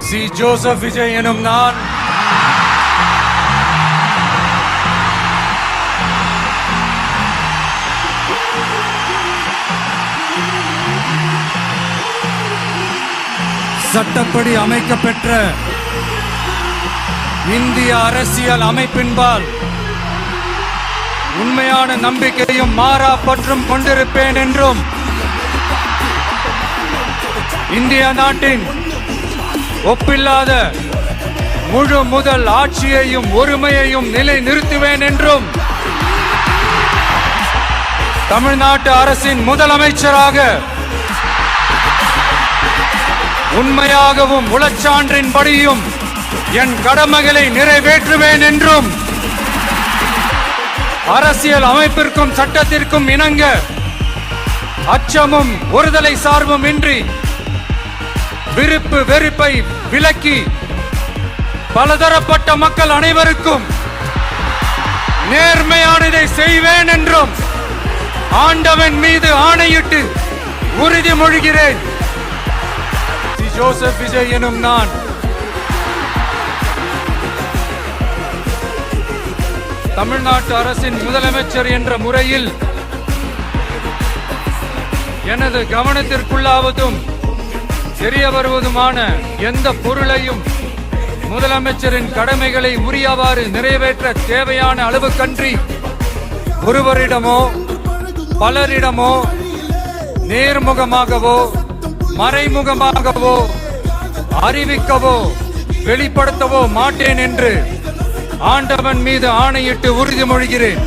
C. Joseph Vijay எனும் நான் சட்டப்படி அமைக்கப்பெற்ற இந்திய அரசியல் அமைப்பின்பால் உண்மையான நம்பிக்கையும் மாறா பற்றும் கொண்டிருப்பேன் என்றும் இந்திய நாட்டின் ஒப்பில்லாத முழு முதல் ஆட்சியையும் ஒருமையையும் நிலை நிறுத்துவேன் என்றும் தமிழ்நாட்டு அரசின் முதலமைச்சராக உண்மையாகவும் உளச்சான்றின்படியும் என் கடமைகளை நிறைவேற்றுவேன் என்றும் அரசியல் அமைப்பிற்கும் சட்டத்திற்கும் இணங்க அச்சமும் ஒருதலை சார்பும் இன்றி விருப்பு வெறுப்பை விலக்கி பலதரப்பட்ட மக்கள் அனைவருக்கும் நேர்மையானதை செய்வேன் என்றும் ஆண்டவன் மீது ஆணையிட்டு உறுதிமொழிகிறேன். ஜோசப் விஜய் எனும் நான் தமிழ்நாட்டு அரசின் முதலமைச்சர் என்ற முறையில் எனது கவனத்திற்குள்ளாவதும் தெரிய வருவதுமான எந்த பொருளையும் முதலமைச்சரின் கடமைகளை உரியவாறு நிறைவேற்ற தேவையான அளவுக்கன்றி ஒருவரிடமோ பலரிடமோ நேர்முகமாகவோ மறைமுகமாகவோ அறிவிக்கவோ வெளிப்படுத்தவோ மாட்டேன் என்று ஆண்டவன் மீது ஆணையிட்டு உறுதிமொழிகிறேன்.